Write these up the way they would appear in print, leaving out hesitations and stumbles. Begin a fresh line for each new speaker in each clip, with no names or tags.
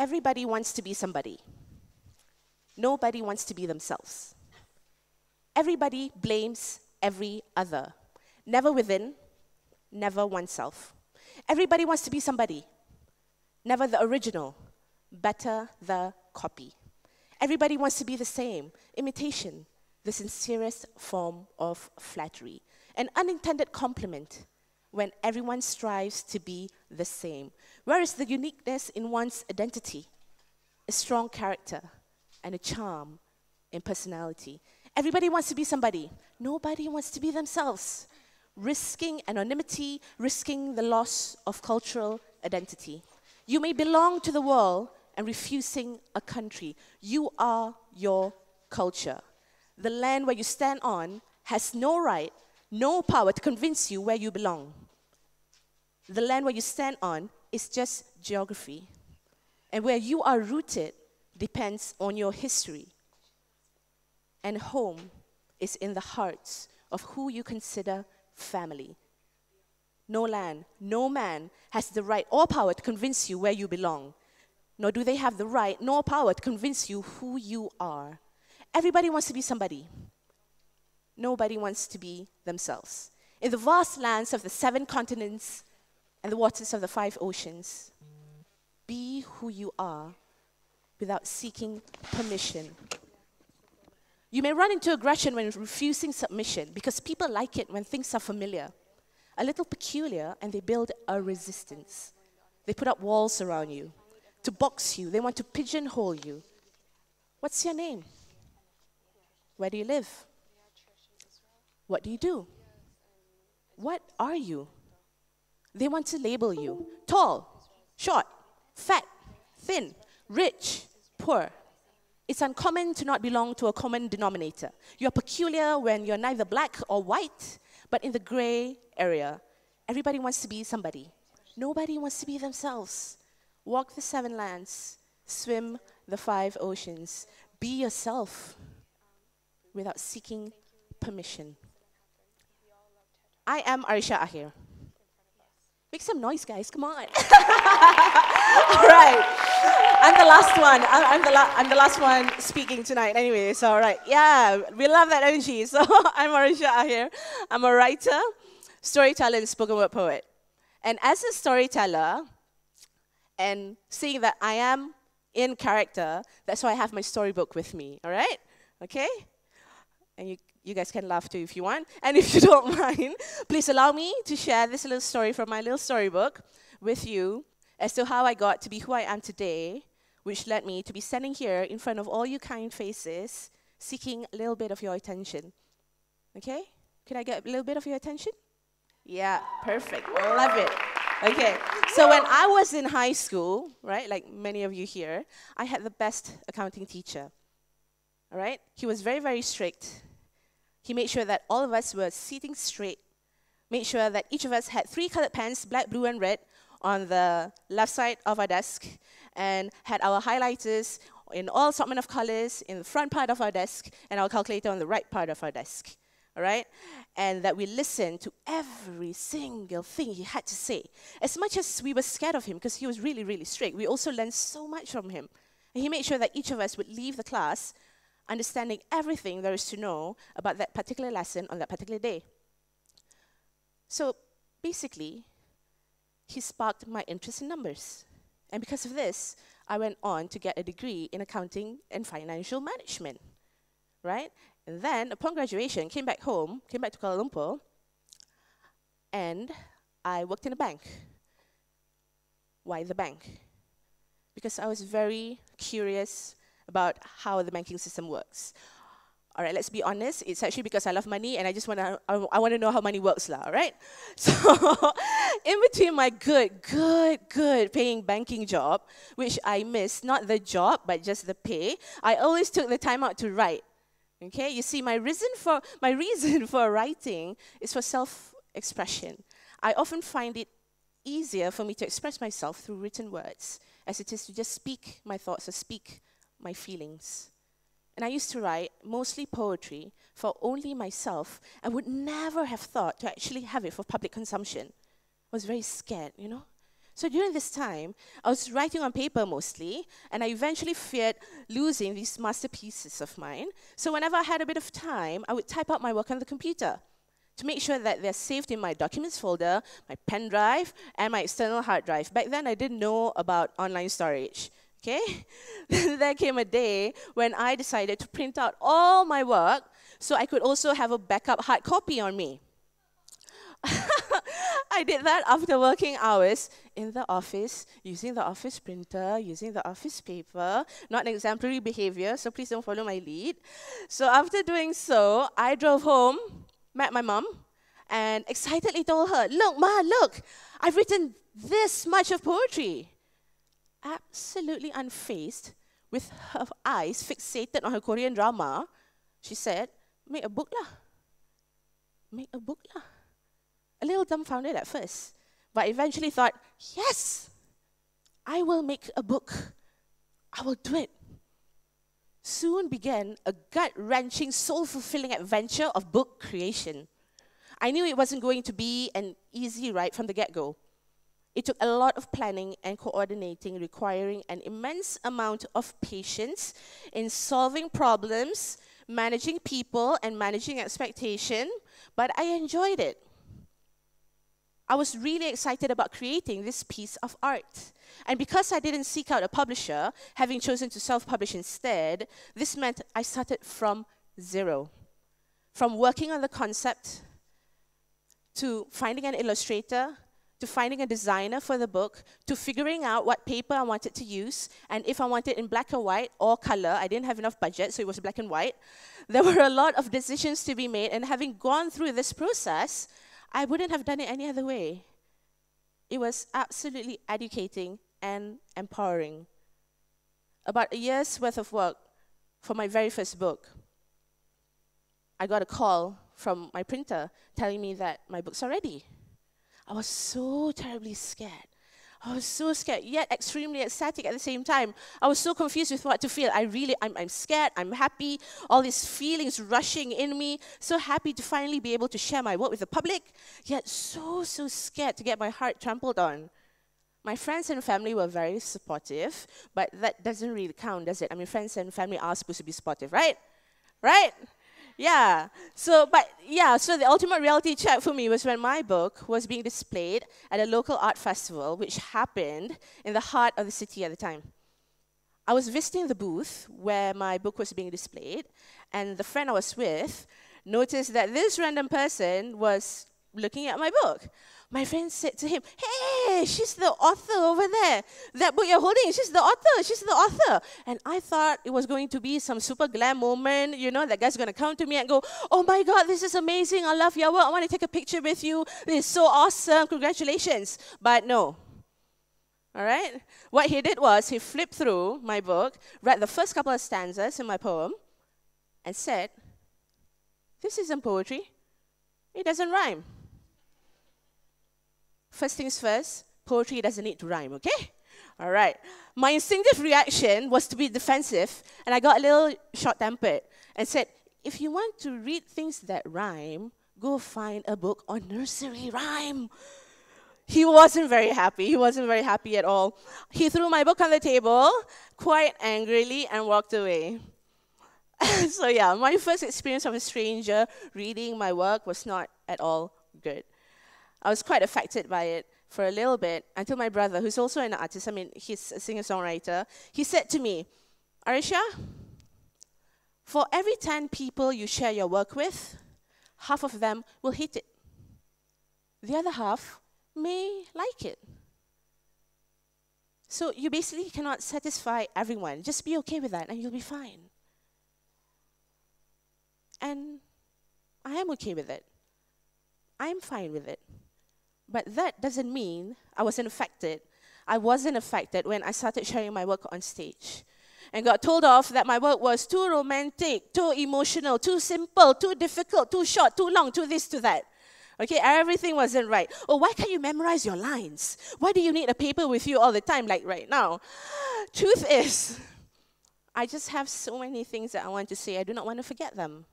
Everybody wants to be somebody. Nobody wants to be themselves. Everybody blames every other. Never within, never oneself. Everybody wants to be somebody. Never the original, better the copy. Everybody wants to be the same. Imitation, the sincerest form of flattery. An unintended compliment when everyone strives to be the same. Where is the uniqueness in one's identity? A strong character and a charm in personality. Everybody wants to be somebody. Nobody wants to be themselves. Risking anonymity, risking the loss of cultural identity. You may belong to the world and refusing a country. You are your culture. The land where you stand on has no right, no power to convince you where you belong. The land where you stand on is just geography. And where you are rooted depends on your history. And home is in the hearts of who you consider family. No land, no man has the right or power to convince you where you belong. Nor do they have the right nor power to convince you who you are. Everybody wants to be somebody. Nobody wants to be themselves. In the vast lands of the 7 continents and the waters of the 5 oceans, be who you are without seeking permission. You may run into aggression when refusing submission because people like it when things are familiar, a little peculiar, and they build a resistance. They put up walls around you to box you. They want to pigeonhole you. What's your name? Where do you live? What do you do? What are you? They want to label you. Tall, short, fat, thin, rich, poor. It's uncommon to not belong to a common denominator. You're peculiar when you're neither black or white, but in the gray area. Everybody wants to be somebody. Nobody wants to be themselves. Walk the 7 lands, swim the 5 oceans. Be yourself without seeking permission. I am Arisha Akhir. Make some noise, guys. Come on. All right. I'm the last one. I'm the last one speaking tonight. Anyway, so all right. Yeah, we love that energy. So I'm Arisha Akhir. I'm a writer, storyteller, and spoken word poet. And as a storyteller, and seeing that I am in character, that's why I have my storybook with me. All right? Okay? And you guys can laugh too if you want. And if you don't mind, please allow me to share this little story from my little storybook with you as to how I got to be who I am today, which led me to be standing here in front of all you kind faces, seeking a little bit of your attention. Okay? Can I get a little bit of your attention? Yeah, perfect. Love it. Okay, so when I was in high school, right, like many of you here, I had the best accounting teacher. All right? He was very, very strict. He made sure that all of us were sitting straight, made sure that each of us had 3 colored pens, black, blue, and red, on the left side of our desk, and had our highlighters in all assortment of colors in the front part of our desk, and our calculator on the right part of our desk. All right? And that we listened to every single thing he had to say. As much as we were scared of him, because he was really, really strict, we also learned so much from him. And he made sure that each of us would leave the class understanding everything there is to know about that particular lesson on that particular day. So basically, he sparked my interest in numbers. And because of this, I went on to get a degree in accounting and financial management, right? And then, upon graduation, came back home, came back to Kuala Lumpur, and I worked in a bank. Why the bank? Because I was very curious about how the banking system works. All right, let's be honest. It's actually because I love money, and I just want to know how money works, lah. All right. So, in between my good paying banking job, which I missed, not the job but just the pay, I always took the time out to write. Okay, you see, my reason for writing is for self-expression. I often find it easier for me to express myself through written words as it is to just speak my thoughts or speak my feelings. And I used to write mostly poetry for only myself. I would never have thought to actually have it for public consumption. I was very scared, you know. So during this time, I was writing on paper mostly, and I eventually feared losing these masterpieces of mine. So whenever I had a bit of time, I would type out my work on the computer to make sure that they're saved in my documents folder, my pen drive, and my external hard drive. Back then, I didn't know about online storage. Okay? There came a day when I decided to print out all my work so I could also have a backup hard copy on me. I did that after working hours in the office, using the office printer, using the office paper, not an exemplary behavior, so please don't follow my lead. So after doing so, I drove home, met my mom, and excitedly told her, look, Ma, look, I've written this much of poetry. Absolutely unfazed, with her eyes fixated on her Korean drama, she said, make a book lah. Make a book lah. A little dumbfounded at first, but eventually thought, yes, I will make a book. I will do it. Soon began a gut-wrenching, soul-fulfilling adventure of book creation. I knew it wasn't going to be an easy ride from the get-go. It took a lot of planning and coordinating, requiring an immense amount of patience in solving problems, managing people, and managing expectation, but I enjoyed it. I was really excited about creating this piece of art. And because I didn't seek out a publisher, having chosen to self-publish instead, this meant I started from zero. From working on the concept, to finding an illustrator, to finding a designer for the book, to figuring out what paper I wanted to use, and if I wanted in black and white or color. I didn't have enough budget, so it was black and white. There were a lot of decisions to be made, and having gone through this process, I wouldn't have done it any other way. It was absolutely educating and empowering. About a year's worth of work for my very first book, I got a call from my printer telling me that my books are ready. I was so terribly scared. I was so scared, yet extremely ecstatic at the same time. I was so confused with what to feel. I'm scared, I'm happy, all these feelings rushing in me, so happy to finally be able to share my work with the public, yet so scared to get my heart trampled on. My friends and family were very supportive, but that doesn't really count, does it? I mean, friends and family are supposed to be supportive, right? Right? Yeah, so the ultimate reality check for me was when my book was being displayed at a local art festival, which happened in the heart of the city at the time. I was visiting the booth where my book was being displayed, and the friend I was with noticed that this random person was looking at my book. My friend said to him, hey, she's the author over there. That book you're holding, she's the author. And I thought it was going to be some super glam moment, you know, that guy's going to come to me and go, oh my God, this is amazing, I love your work, I want to take a picture with you, this is so awesome, congratulations. But no. All right? What he did was he flipped through my book, read the first couple of stanzas in my poem, and said, this isn't poetry, it doesn't rhyme. First things first, poetry doesn't need to rhyme, okay? All right. My instinctive reaction was to be defensive, and I got a little short-tempered and said, if you want to read things that rhyme, go find a book on nursery rhyme. He wasn't very happy. He wasn't very happy at all. He threw my book on the table quite angrily and walked away. So yeah, my first experience of a stranger reading my work was not at all good. I was quite affected by it for a little bit until my brother, who's also an artist, I mean, he's a singer-songwriter, he said to me, Arisha, for every 10 people you share your work with, half of them will hate it. The other half may like it. So you basically cannot satisfy everyone. Just be okay with that and you'll be fine. And I am okay with it. I'm fine with it. But that doesn't mean I wasn't affected. I wasn't affected when I started sharing my work on stage and got told off that my work was too romantic, too emotional, too simple, too difficult, too short, too long, too this, too that. Okay, everything wasn't right. Oh, why can't you memorize your lines? Why do you need a paper with you all the time, like right now? Truth is, I just have so many things that I want to say. I do not want to forget them.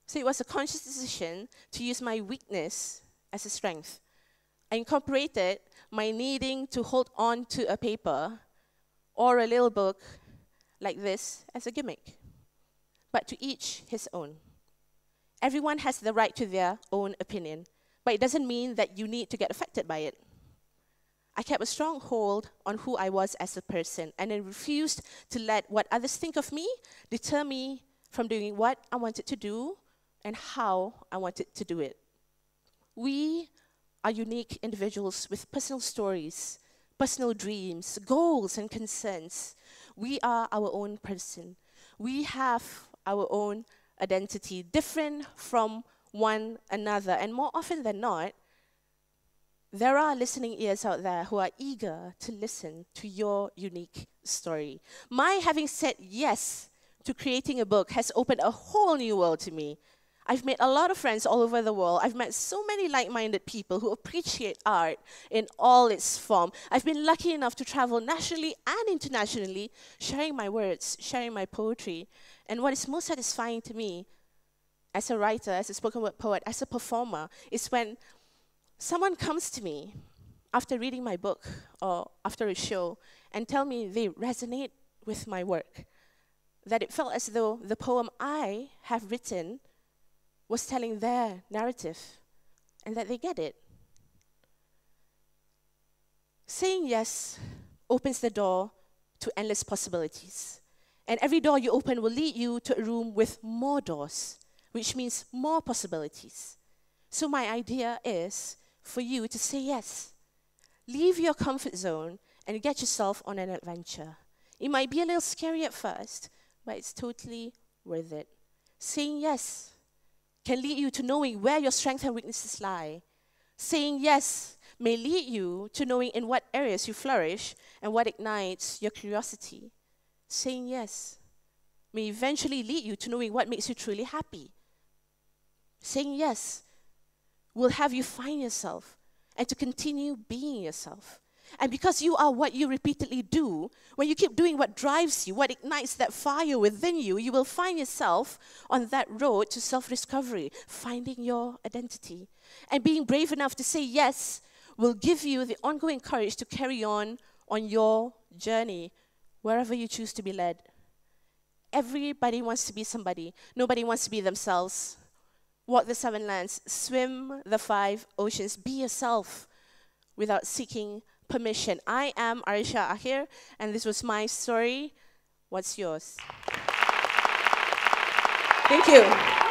So it was a conscious decision to use my weakness as a strength. I incorporated my needing to hold on to a paper or a little book like this as a gimmick. But to each his own. Everyone has the right to their own opinion, but it doesn't mean that you need to get affected by it. I kept a strong hold on who I was as a person, and I refused to let what others think of me deter me from doing what I wanted to do and how I wanted to do it. We are unique individuals with personal stories, personal dreams, goals, and concerns. We are our own person. We have our own identity, different from one another. And more often than not, there are listening ears out there who are eager to listen to your unique story. My having said yes to creating a book has opened a whole new world to me. I've made a lot of friends all over the world. I've met so many like-minded people who appreciate art in all its form. I've been lucky enough to travel nationally and internationally, sharing my words, sharing my poetry. And what is most satisfying to me, as a writer, as a spoken word poet, as a performer, is when someone comes to me after reading my book or after a show and tell me they resonate with my work, that it felt as though the poem I have written was telling their narrative, and that they get it. Saying yes opens the door to endless possibilities. And every door you open will lead you to a room with more doors, which means more possibilities. So my idea is for you to say yes. Leave your comfort zone and get yourself on an adventure. It might be a little scary at first, but it's totally worth it. Saying yes can lead you to knowing where your strengths and weaknesses lie. Saying yes may lead you to knowing in what areas you flourish and what ignites your curiosity. Saying yes may eventually lead you to knowing what makes you truly happy. Saying yes will have you find yourself and to continue being yourself. And because you are what you repeatedly do, when you keep doing what drives you, what ignites that fire within you, you will find yourself on that road to self-discovery, finding your identity. And being brave enough to say yes will give you the ongoing courage to carry on your journey, wherever you choose to be led. Everybody wants to be somebody. Nobody wants to be themselves. Walk the 7 lands, swim the 5 oceans, be yourself without seeking permission. I am Arisha Akhir, and this was my story. What's yours? Thank you.